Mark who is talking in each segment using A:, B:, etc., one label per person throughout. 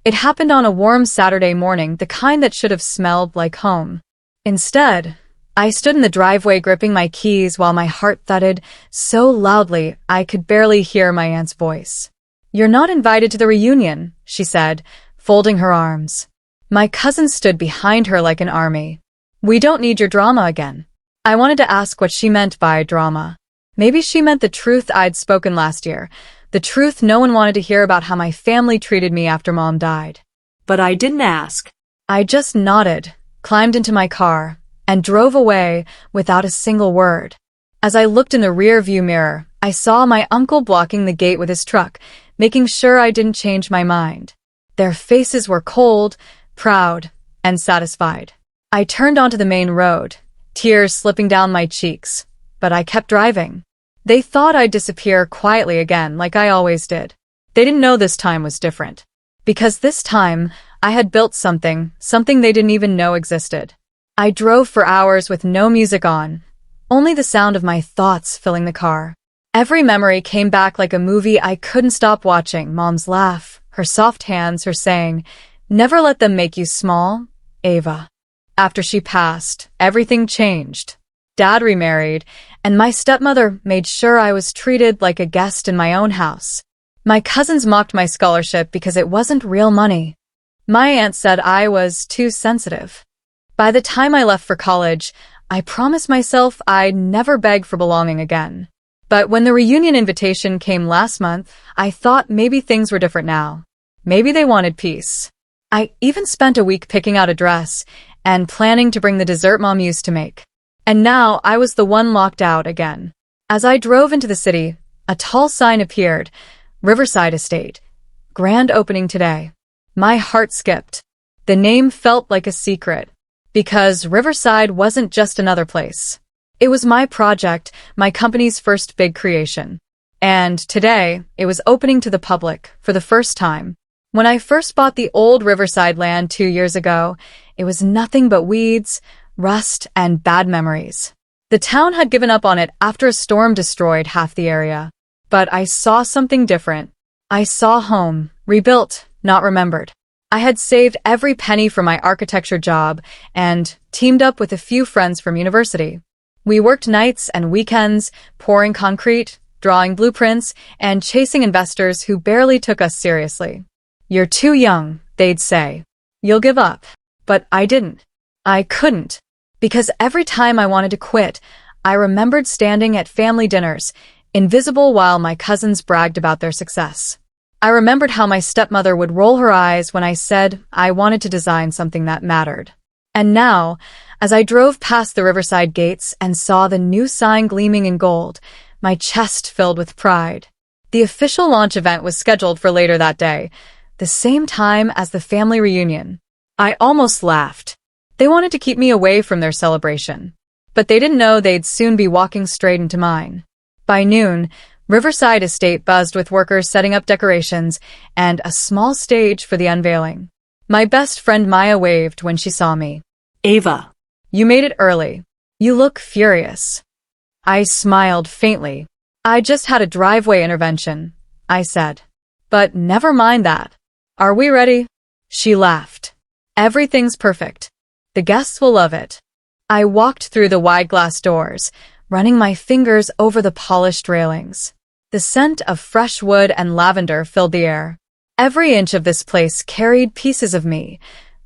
A: It happened on a warm Saturday morning, the kind that should have smelled like home. Instead, I stood in the driveway gripping my keys while my heart thudded so loudly I could barely hear my aunt's voice. "You're not invited to the reunion," she said, folding her arms. My cousin stood behind her like an army. "We don't need your drama again." I wanted to ask what she meant by drama. Maybe she meant the truth I'd spoken last year, the truth no one wanted to hear about how my family treated me after Mom died.
B: But I didn't ask.
A: I just nodded, climbed into my car, and drove away without a single word. As I looked in the rear-view mirror, I saw my uncle blocking the gate with his truck, making sure I didn't change my mind. Their faces were cold, proud, and satisfied. I turned onto the main road, tears slipping down my cheeks, but I kept driving. They thought I'd disappear quietly again like I always did. They didn't know this time was different. Because this time, I had built something they didn't even know existed. I drove for hours with no music on, only the sound of my thoughts filling the car. Every memory came back like a movie I couldn't stop watching. Mom's laugh, her soft hands, her saying, "Never let them make you small, Ava." After she passed, everything changed. Dad remarried, and my stepmother made sure I was treated like a guest in my own house. My cousins mocked my scholarship because it wasn't real money. My aunt said I was too sensitive. By the time I left for college, I promised myself I'd never beg for belonging again. But when the reunion invitation came last month, I thought maybe things were different now. Maybe they wanted peace. I even spent a week picking out a dress and planning to bring the dessert Mom used to make. And now I was the one locked out again. As I drove into the city, a tall sign appeared, Riverside Estate, grand opening today. My heart skipped. The name felt like a secret, because Riverside wasn't just another place. It was my project, my company's first big creation. And today, it was opening to the public for the first time. When I first bought the old Riverside land 2 years ago, it was nothing but weeds, rust, and bad memories. The town had given up on it after a storm destroyed half the area. But I saw something different. I saw home, rebuilt, not remembered. I had saved every penny from my architecture job and teamed up with a few friends from university. We worked nights and weekends, pouring concrete, drawing blueprints, and chasing investors who barely took us seriously. "You're too young," they'd say. "You'll give up." But I didn't. I couldn't. Because every time I wanted to quit, I remembered standing at family dinners, invisible while my cousins bragged about their success. I remembered how my stepmother would roll her eyes when I said I wanted to design something that mattered. And now, as I drove past the Riverside gates and saw the new sign gleaming in gold, my chest filled with pride. The official launch event was scheduled for later that day, the same time as the family reunion. I almost laughed. They wanted to keep me away from their celebration. But they didn't know they'd soon be walking straight into mine. By noon, Riverside Estate buzzed with workers setting up decorations and a small stage for the unveiling. My best friend Maya waved when she saw me.
B: "Ava,
A: "You made it early. You look furious." I smiled faintly. "I just had a driveway intervention," I said. "But never mind that. Are we ready?" She laughed. "Everything's perfect. The guests will love it." I walked through the wide glass doors, running my fingers over the polished railings. The scent of fresh wood and lavender filled the air. Every inch of this place carried pieces of me,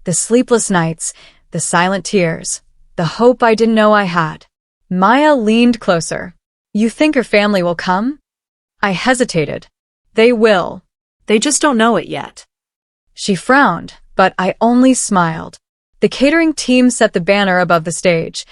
A: the sleepless nights, the silent tears, the hope I didn't know I had. Maya leaned closer. "You think your family will come?" I hesitated. "They will.
B: they just don't know it yet."
A: She frowned, but I only smiled. The catering team set the banner above the stage.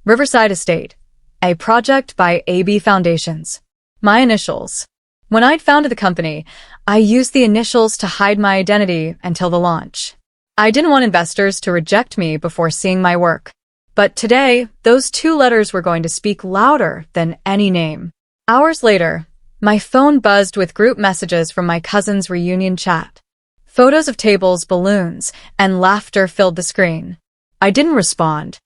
A: Riverside Estate, a project by AB Foundations. My initials. When I'd founded the company, I used the initials to hide my identity until the launch. I didn't want investors to reject me before seeing my work. But today, those 2 letters were going to speak louder than any name. Hours later, my phone buzzed with group messages from my cousin's reunion chat. Photos of tables, balloons, and laughter filled the screen. I didn't respond.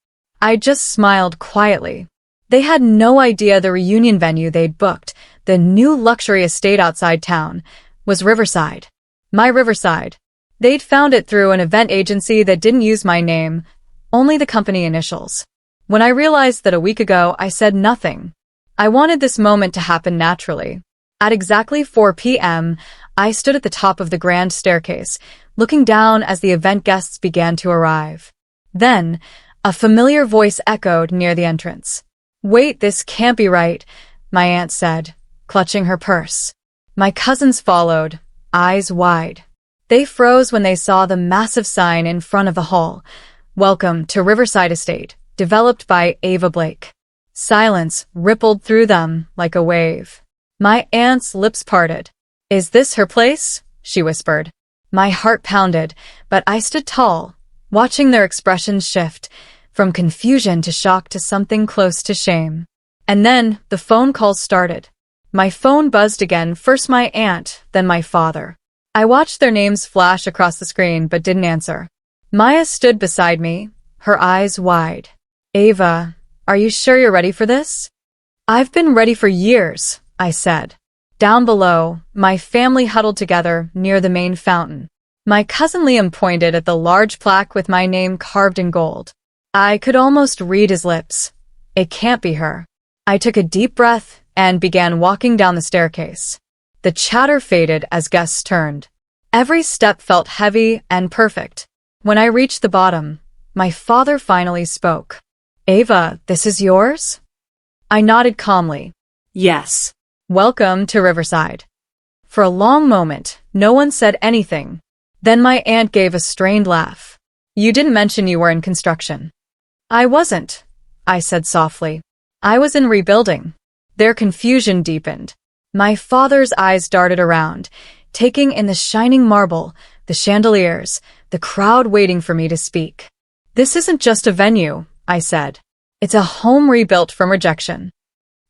A: I just smiled quietly. They had no idea the reunion venue they'd booked, the new luxury estate outside town, was Riverside. My Riverside. They'd found it through an event agency that didn't use my name, only the company initials. When I realized that a week ago I said nothing, I wanted this moment to happen naturally. At exactly 4 p.m., I stood at the top of the grand staircase, looking down as the event guests began to arrive. Then, a familiar voice echoed near the entrance. "Wait, this can't be right," my aunt said, clutching her purse. My cousins followed, eyes wide. They froze when they saw the massive sign in front of the hall. "Welcome to Riverside Estate, developed by Ava Blake." Silence rippled through them like a wave. My aunt's lips parted. "Is this her place?" she whispered. My heart pounded, but I stood tall, watching their expressions shift, from confusion to shock to something close to shame. And then the phone calls started. My phone buzzed again, first my aunt, then my father. I watched their names flash across the screen but didn't answer. Maya stood beside me, her eyes wide. "Ava, are you sure you're ready for this?" "I've been ready for years," I said. Down below, my family huddled together near the main fountain. My cousin Liam pointed at the large plaque with my name carved in gold. I could almost read his lips. It can't be her. I took a deep breath and began walking down the staircase. The chatter faded as guests turned. Every step felt heavy and perfect. When I reached the bottom, my father finally spoke. "Ava, this is yours?" I nodded calmly.
B: Yes.
A: "Welcome to Riverside." For a long moment, no one said anything. Then my aunt gave a strained laugh. "You didn't mention you were in construction." "I wasn't," I said softly. "I was in rebuilding." Their confusion deepened. My father's eyes darted around, taking in the shining marble, the chandeliers, the crowd waiting for me to speak. "This isn't just a venue," I said. "It's a home rebuilt from rejection."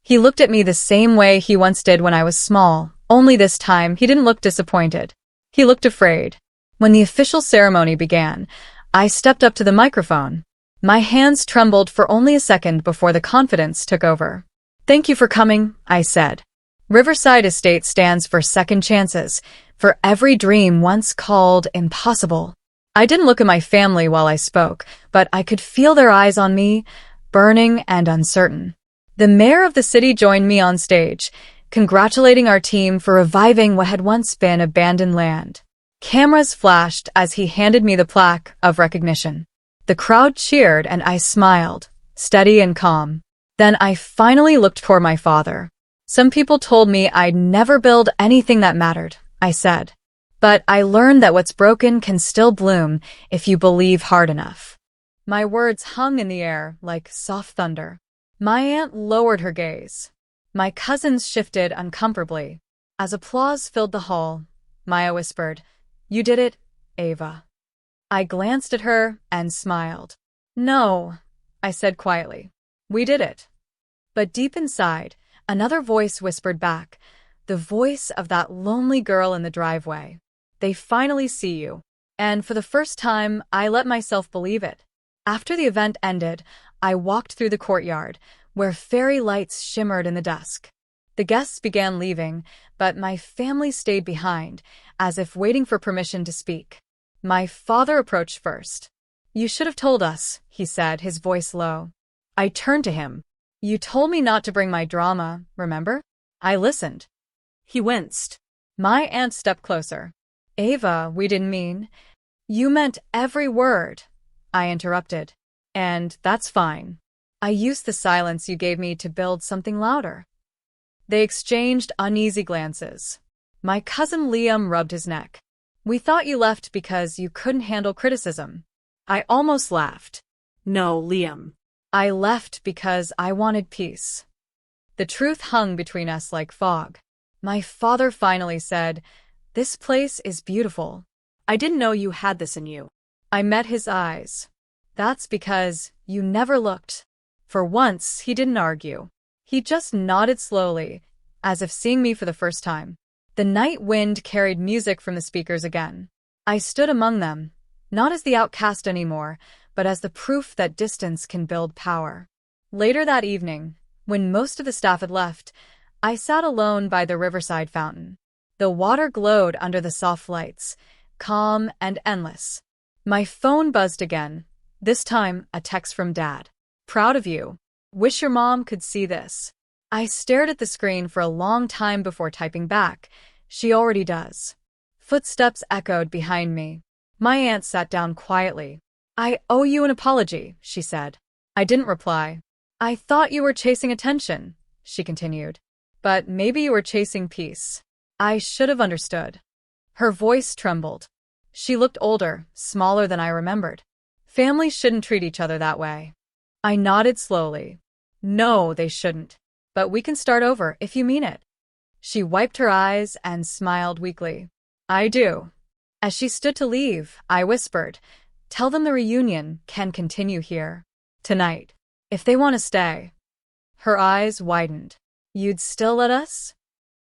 A: He looked at me the same way he once did when I was small, only this time he didn't look disappointed. He looked afraid. When the official ceremony began, I stepped up to the microphone. My hands trembled for only a second before the confidence took over. "Thank you for coming," I said. Riverside Estate stands for second chances, for every dream once called impossible. I didn't look at my family while I spoke, but I could feel their eyes on me, burning and uncertain. The mayor of the city joined me on stage, congratulating our team for reviving what had once been abandoned land. Cameras flashed as he handed me the plaque of recognition. The crowd cheered and I smiled, steady and calm. Then I finally looked toward my father. "Some people told me I'd never build anything that mattered," I said. "But I learned that what's broken can still bloom if you believe hard enough." My words hung in the air like soft thunder. My aunt lowered her gaze. My cousins shifted uncomfortably. As applause filled the hall, Maya whispered, "You did it, Ava." I glanced at her and smiled. "No," I said quietly. "We did it." But deep inside, another voice whispered back, the voice of that lonely girl in the driveway. "They finally see you." And for the first time, I let myself believe it. After the event ended, I walked through the courtyard, where fairy lights shimmered in the dusk. The guests began leaving, but my family stayed behind, as if waiting for permission to speak. My father approached first. "You should have told us," he said, his voice low. I turned to him. "You told me not to bring my drama, remember?" I listened.
B: He winced.
A: My aunt stepped closer. "Ava, we didn't mean—" "You meant every word," I interrupted. "And that's fine. I used the silence you gave me to build something louder." They exchanged uneasy glances. My cousin Liam rubbed his neck. "We thought you left because you couldn't handle criticism." I almost laughed.
B: No, Liam.
A: I left because I wanted peace. The truth hung between us like fog. My father finally said, "This place is beautiful."
B: I didn't know you had this in you.
A: I met his eyes. "That's because you never looked." For once, he didn't argue. He just nodded slowly, as if seeing me for the first time. The night wind carried music from the speakers again. I stood among them, not as the outcast anymore, but as the proof that distance can build power. Later that evening, when most of the staff had left, I sat alone by the riverside fountain. The water glowed under the soft lights, calm and endless. My phone buzzed again, this time a text from Dad. Proud of you. Wish your mom could see this. I stared at the screen for a long time before typing back. She already does. Footsteps echoed behind me. My aunt sat down quietly. I owe you an apology, she said. I didn't reply. I thought you were chasing attention, she continued. But maybe you were chasing peace. I should have understood. Her voice trembled. She looked older, smaller than I remembered. Families shouldn't treat each other that way. I nodded slowly. No, they shouldn't. But we can start over if you mean it. She wiped her eyes and smiled weakly. I do. As she stood to leave, I whispered, tell them the reunion can continue here. Tonight. If they want to stay. Her eyes widened. You'd still let us?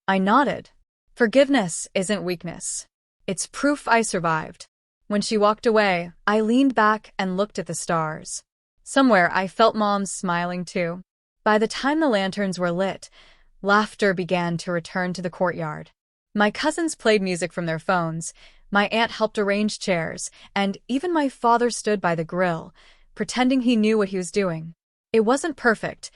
A: I nodded. Forgiveness isn't weakness. It's proof I survived. When she walked away, I leaned back and looked at the stars. Somewhere I felt Mom smiling too. By the time the lanterns were lit, laughter began to return to the courtyard. My cousins played music from their phones, my aunt helped arrange chairs, and even my father stood by the grill, pretending he knew what he was doing. It wasn't perfect.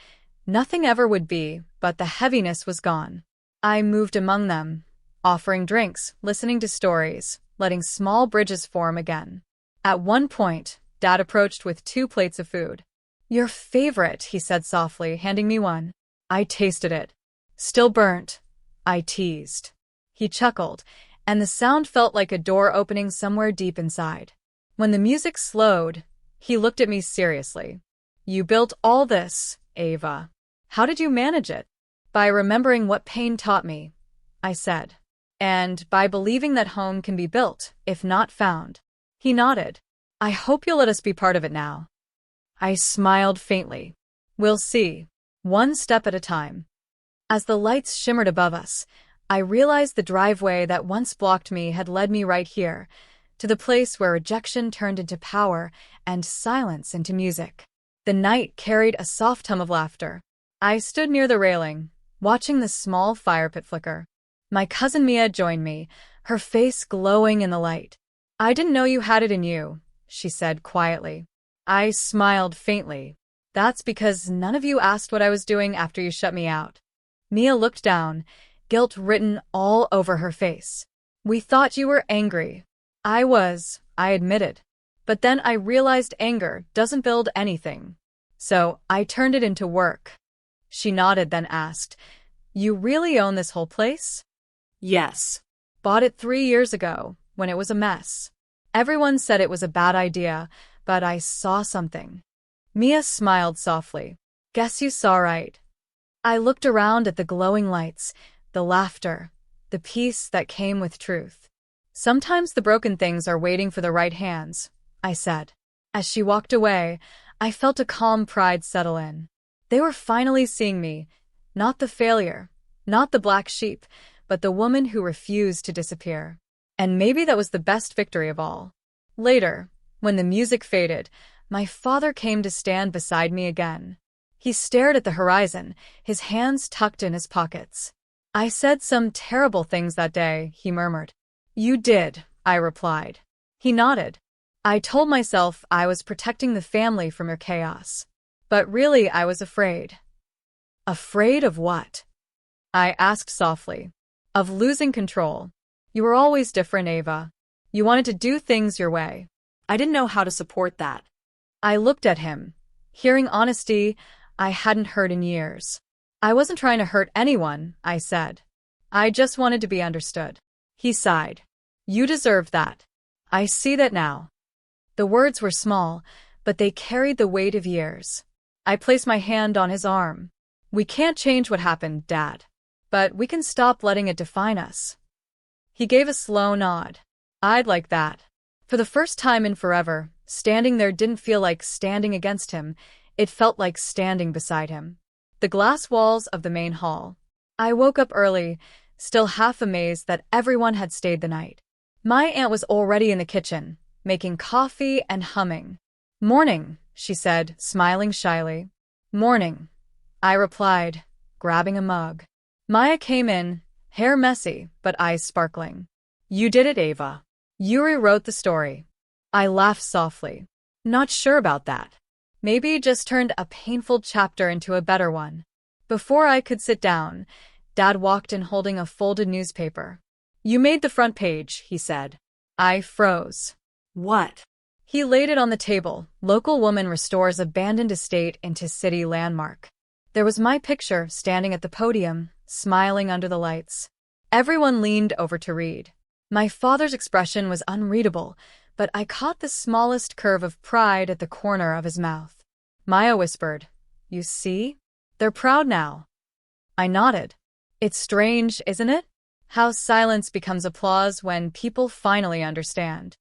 A: Nothing ever would be, but the heaviness was gone. I moved among them, offering drinks, listening to stories, letting small bridges form again. At one point, Dad approached with 2 plates of food. Your favorite, he said softly, handing me one. I tasted it. Still burnt. I teased. He chuckled, and the sound felt like a door opening somewhere deep inside. When the music slowed, he looked at me seriously. You built all this, Ava. How did you manage it? By remembering what pain taught me, I said. And by believing that home can be built, if not found. He nodded. I hope you'll let us be part of it now. I smiled faintly. We'll see. One step at a time. As the lights shimmered above us, I realized the driveway that once blocked me had led me right here, to the place where rejection turned into power and silence into music. The night carried a soft hum of laughter. I stood near the railing, watching the small fire pit flicker. My cousin Mia joined me, her face glowing in the light. I didn't know you had it in you, she said quietly. I smiled faintly. That's because none of you asked what I was doing after you shut me out. Mia looked down, guilt written all over her face. We thought you were angry. I was, I admitted. But then I realized anger doesn't build anything. So I turned it into work. She nodded, then asked, You really own this whole place?
B: Yes.
A: Bought it 3 years ago, when it was a mess. Everyone said it was a bad idea, but I saw something. Mia smiled softly. Guess you saw right. I looked around at the glowing lights, the laughter, the peace that came with truth. Sometimes the broken things are waiting for the right hands, I said. As she walked away, I felt a calm pride settle in. They were finally seeing me, not the failure, not the black sheep, but the woman who refused to disappear. And maybe that was the best victory of all. Later, when the music faded, my father came to stand beside me again. He stared at the horizon, his hands tucked in his pockets. I said some terrible things that day, he murmured. You did, I replied. He nodded. I told myself I was protecting the family from your chaos. But really I was afraid. Afraid of what? I asked softly. Of losing control. You were always different, Ava. You wanted to do things your way.
B: I didn't know how to support that.
A: I looked at him, hearing honesty I hadn't heard in years. I wasn't trying to hurt anyone, I said. I just wanted to be understood. He sighed. You deserved that. I see that now. The words were small, but they carried the weight of years. I placed my hand on his arm. We can't change what happened, Dad. But we can stop letting it define us. He gave a slow nod. I'd like that. For the first time in forever, standing there didn't feel like standing against him. It felt like standing beside him. The glass walls of the main hall. I woke up early, still half amazed that everyone had stayed the night. My aunt was already in the kitchen, making coffee and humming. Morning, she said, smiling shyly. Morning, I replied, grabbing a mug. Maya came in, hair messy, but eyes sparkling. You did it, Ava. You rewrote the story. I laughed softly. Not sure about that. Maybe just turned a painful chapter into a better one. Before I could sit down, Dad walked in holding a folded newspaper. You made the front page, he said. I froze.
B: What?
A: He laid it on the table. Local woman restores abandoned estate into city landmark. There was my picture standing at the podium, smiling under the lights. Everyone leaned over to read. My father's expression was unreadable, but I caught the smallest curve of pride at the corner of his mouth. Maya whispered, You see? They're proud now. I nodded. It's strange, isn't it? How silence becomes applause when people finally understand.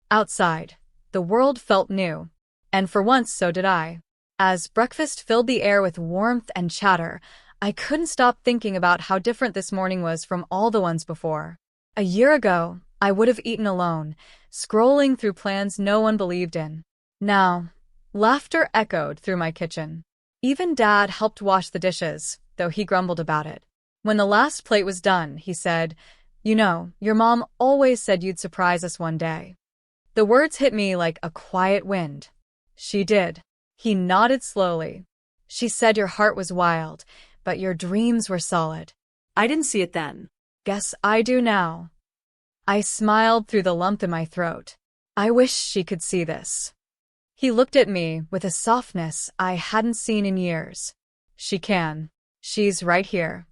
A: Outside, the world felt new, and for once so did I. As breakfast filled the air with warmth and chatter, I couldn't stop thinking about how different this morning was from all the ones before. A year ago, I would have eaten alone, scrolling through plans no one believed in. Now, laughter echoed through my kitchen. Even Dad helped wash the dishes, though he grumbled about it. When the last plate was done, he said, You know, your mom always said you'd surprise us one day. The words hit me like a quiet wind. She did. He nodded slowly. She said your heart was wild, but your dreams were solid.
B: I didn't see it then.
A: Guess I do now. I smiled through the lump in my throat. I wish she could see this. He looked at me with a softness I hadn't seen in years. She can. She's right here.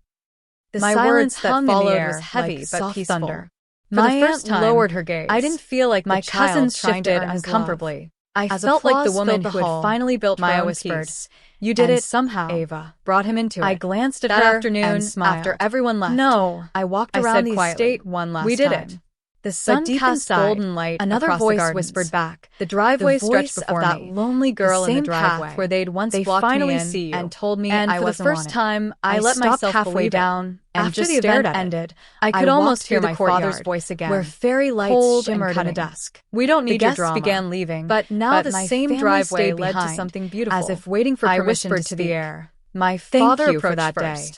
A: The silence that followed was heavy but peaceful. Thunder. My aunt lowered her gaze. I didn't feel like my cousins shifted uncomfortably. I felt like the woman who had finally built my own peace. You did it somehow. Ava brought him into it. I glanced at her that afternoon and smiled. After everyone left. No, I walked around the estate one last time. We did it. The sun cast golden light. Another voice whispered back. The driveway stretched before me. That lonely girl in the driveway where they'd once blocked me in and told me I wasn't wanted. And for the first time, I let myself halfway down and just stared at it. Ended. I could almost hear my father's voice again, where fairy lights shimmered in the dusk. We don't need your drama. The guests began leaving, but now the same driveway led to something beautiful, as if waiting for permission to speak. I whispered to the air. My father approached that day.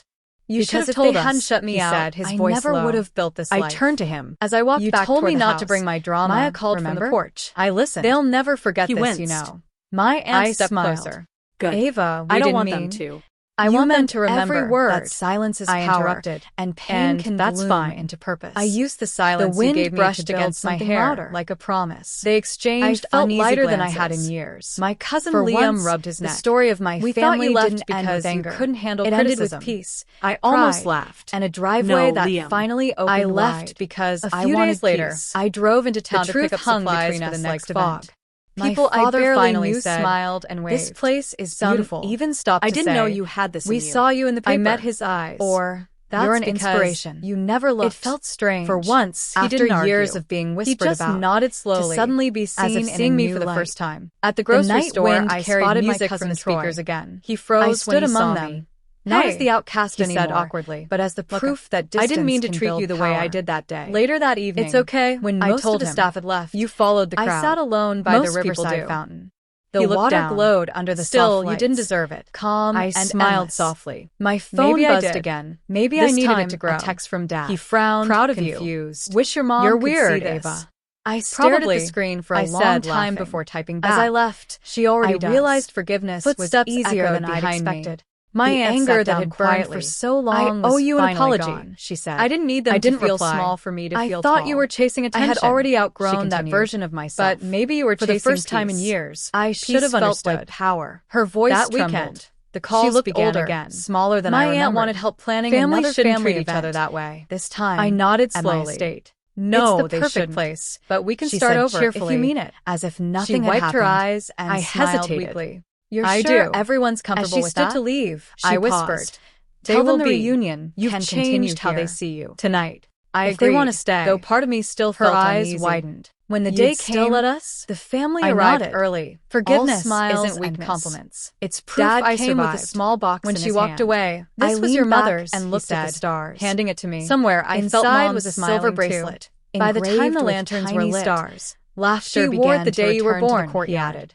A: You should have told us, hadn't shut me out, said, his voice never would have built this life. I turned to him. As I walked back toward the house. You told me not to bring my drama. Maya called from the porch. I listened. They'll never forget this, you know. My aunt stepped closer. Good. Ava, I don't want them to. I want them to remember every word that silence is power. I interrupted, and pain can bloom into purpose. I used the silence you gave me brushed against my hair like a promise. They exchanged uneasy lighter than I had in years. My cousin Liam rubbed his neck. The story of my family didn't end with anger. You couldn't handle criticism. It ended with peace. I almost laughed. And a driveway that finally opened I left because a few days later, I drove into town to pick up supplies for the next event. People I barely knew smiled and waved. This place is beautiful. Even stopped to say, I didn't know you had this in you. We saw you in the paper. I met his eyes. Or, you're an inspiration. You never looked. It felt strange. For once, after years of being whispered about, he just nodded slowly, to suddenly be seen as if seeing me for the first time. At the grocery store, I spotted my cousin's speakers again. He froze when he saw me. Not as the outcast anymore, he said awkwardly, but as the proof that distance I didn't mean to treat you the way I did that day. Later that evening, it's okay. When most of the staff had left, you followed the crowd. I sat alone by the riverside fountain. The water glowed under the soft lights. You didn't deserve it. Calm and smiled softly. My phone buzzed again. Maybe I needed it to grow. A text from Dad. He frowned, proud of you. Confused. Wish your mom could see this. Ava. I stared at the screen for a long time before typing back. As I left, she already realized forgiveness was easier than I'd expected. My anger that had burned for so long was finally gone, she said. I didn't need them to feel small for me to feel tall. I thought you were chasing attention. I had already outgrown that version of myself. But maybe you were chasing peace. For the first time in years. I should have understood. Like power. Her voice trembled. That weekend, the calls began again, smaller than I remembered. My aunt wanted help planning another family event. Each other that way. This time, I nodded slowly. No, it's the perfect place. But we can start over if you mean it. As if nothing had happened. She wiped her eyes and smiled weakly. You're sure everyone's comfortable with that? As she stood to leave, I whispered, Tell them the reunion can continue how they see you. Tonight. I agreed. If they want to stay, though part of me still felt uneasy. Her eyes widened. When the day came, the family arrived early. Forgiveness isn't weakness. Compliments. It's proof I came with a small box when she walked away. This was your mother's, and looked at the stars, handing it to me. Somewhere I felt Mom's was a silver bracelet. By the time the lanterns were lit, laughter began the day you were born, he added.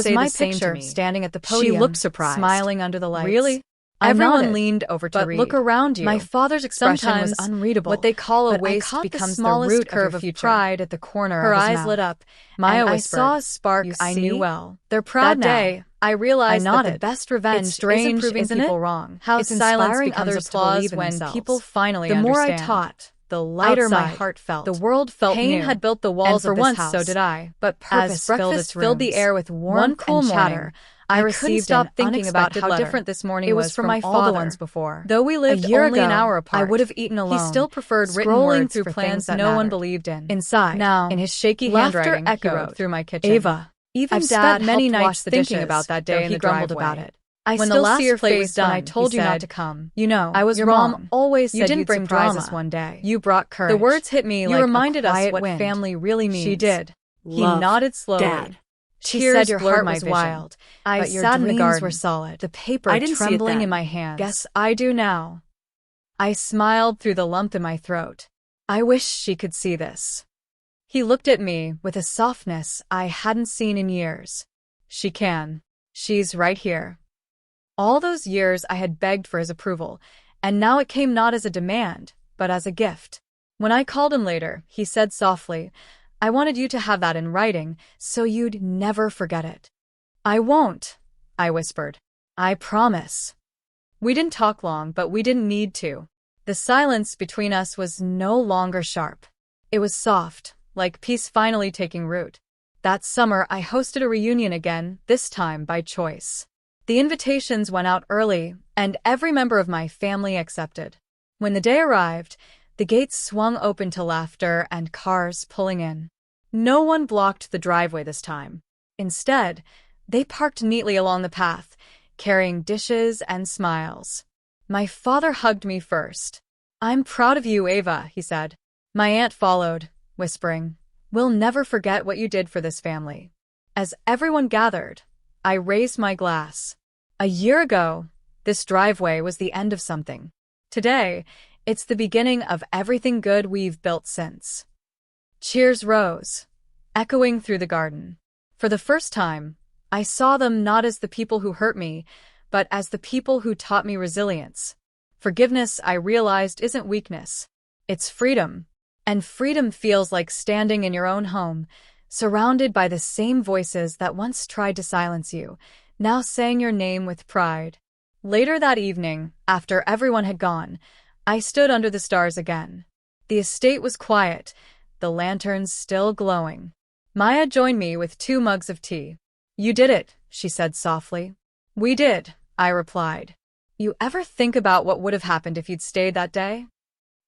A: was
B: say
A: my
B: the same to
A: picture
B: me.
A: standing at the
B: She
A: podium,
B: looked surprised.
A: smiling under the lights.
B: Really?
A: I
B: Everyone
A: nodded.
B: leaned over to
A: But
B: read.
A: look around you.
B: My father's expression
A: Sometimes
B: was unreadable.
A: What they call a
B: but I
A: waste
B: caught the
A: becomes the
B: smallest
A: root
B: curve
A: of
B: of
A: your
B: future.
A: pride at the corner
B: Her
A: of his
B: eyes
A: mouth.
B: lit up.
A: Maya
B: and
A: whispered,
B: I saw a spark
A: "You
B: I
A: see?
B: knew well.
A: They're proud
B: That
A: now."
B: day, I realized
A: I
B: that the
A: nodded.
B: best revenge
A: It's strange,
B: isn't proving
A: isn't
B: people
A: it?
B: wrong.
A: How
B: It's
A: silence
B: inspiring
A: becomes
B: others to
A: applause
B: believe in
A: when
B: themselves.
A: people finally
B: The more I
A: understand.
B: taught, the lighter my
A: Outside,
B: heart felt.
A: the world felt
B: Pain
A: new.
B: had built the walls
A: And for
B: of this
A: once,
B: house.
A: so did I.
B: But purpose
A: As
B: filled
A: breakfast
B: its
A: filled the
B: rooms.
A: air with
B: One
A: warmth
B: cool
A: and
B: morning,
A: chatter,
B: I
A: I
B: couldn't
A: received
B: stop
A: an
B: thinking about
A: unexpected
B: how
A: letter.
B: different this morning
A: It was
B: was
A: from
B: from
A: my
B: all the
A: father.
B: ones before.
A: Though we lived
B: a year
A: only
B: ago,
A: an hour apart,
B: I would have eaten alone.
A: He still preferred written
B: scrolling
A: words
B: through
A: for
B: plans
A: things
B: that
A: no one
B: mattered.
A: believed in.
B: Inside,
A: Now,
B: in his shaky
A: laughter
B: handwriting, he
A: echoed
B: wrote,
A: through my kitchen.
B: Ava,
A: Even
B: I've
A: Dad
B: spent many
A: helped wash
B: nights
A: the
B: thinking
A: dishes,
B: about that
A: though
B: day in
A: he
B: the
A: grumbled
B: driveway.
A: about it. I
B: When the
A: still
B: last
A: see your
B: plate
A: face
B: was
A: when
B: done,
A: I
B: he
A: told you not
B: said,
A: to come.
B: "You know,
A: I was
B: your
A: wrong.
B: mom always
A: You
B: said
A: didn't
B: you'd
A: bring
B: surprise
A: drama
B: us one day.
A: You brought courage.
B: The words hit me
A: You
B: like
A: reminded
B: a
A: us
B: quiet
A: what
B: wind.
A: family really means.
B: She did. He
C: Love,
B: nodded slowly.
C: Dad.
A: She
B: Tears
A: said your
B: blurred
A: heart
B: my
A: was
B: vision.
A: wild.
B: I
A: but your
B: sat in the
A: dreams
B: garden,
A: were solid. The paper
C: I didn't see it
A: trembling
C: then.
A: in my hands.
B: Guess I do now.
A: I smiled through the lump in my throat. I wish she could see this. He looked at me with a softness I hadn't seen in years. She can. She's right here. All those years I had begged for his approval, and now it came not as a demand, but as a gift. When I called him later, he said softly, I wanted you to have that in writing, so you'd never forget it. I won't, I whispered. I promise. We didn't talk long, but we didn't need to. The silence between us was no longer sharp. It was soft, like peace finally taking root. That summer, I hosted a reunion again, this time by choice. The invitations went out early, and every member of my family accepted. When the day arrived, the gates swung open to laughter and cars pulling in. No one blocked the driveway this time. Instead, they parked neatly along the path, carrying dishes and smiles. My father hugged me first. I'm proud of you, Ava, he said. My aunt followed, whispering, We'll never forget what you did for this family. As everyone gathered, I raised my glass. A year ago, this driveway was the end of something. Today, it's the beginning of everything good we've built since. Cheers rose, echoing through the garden. For the first time, I saw them not as the people who hurt me, but as the people who taught me resilience. Forgiveness, I realized, isn't weakness. It's freedom. And freedom feels like standing in your own home, surrounded by the same voices that once tried to silence you, now saying your name with pride. Later that evening, after everyone had gone, I stood under the stars again. The estate was quiet, the lanterns still glowing. Maya joined me with 2 mugs of tea. You did it, she said softly. We did, I replied. You ever think about what would have happened if you'd stayed that day?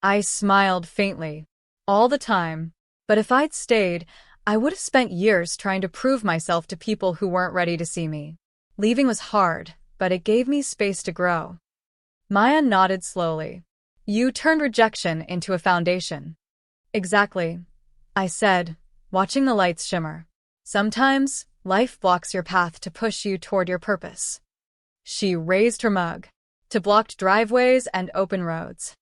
A: I smiled faintly. All the time. But if I'd stayed, I would have spent years trying to prove myself to people who weren't ready to see me. Leaving was hard, but it gave me space to grow. Maya nodded slowly. You turned rejection into a foundation. Exactly, I said, watching the lights shimmer. Sometimes, life blocks your path to push you toward your purpose. She raised her mug. To blocked driveways and open roads.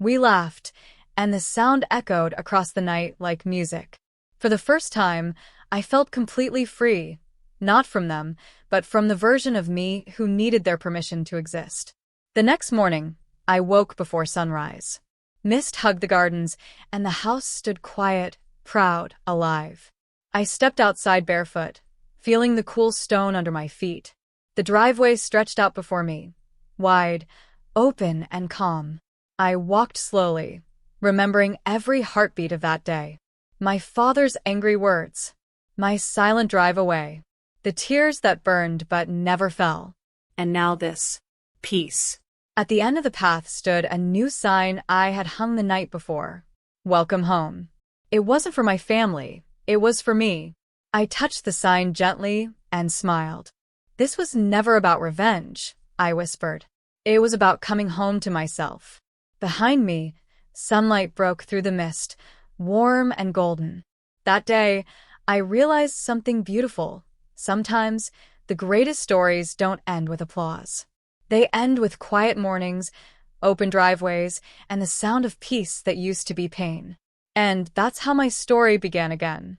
A: We laughed, and the sound echoed across the night like music. For the first time, I felt completely free, not from them, but from the version of me who needed their permission to exist. The next morning, I woke before sunrise. Mist hugged the gardens, and the house stood quiet, proud, alive. I stepped outside barefoot, feeling the cool stone under my feet. The driveway stretched out before me, wide, open, and calm. I walked slowly, remembering every heartbeat of that day. My father's angry words, my silent drive away, the tears that burned but never fell.
C: And now this. Peace.
A: At the end of the path stood a new sign I had hung the night before. Welcome home. It wasn't for my family, it was for me. I touched the sign gently and smiled. This was never about revenge, I whispered. It was about coming home to myself. Behind me, sunlight broke through the mist, warm and golden. That day, I realized something beautiful. Sometimes, the greatest stories don't end with applause. They end with quiet mornings, open driveways, and the sound of peace that used to be pain. And that's how my story began again.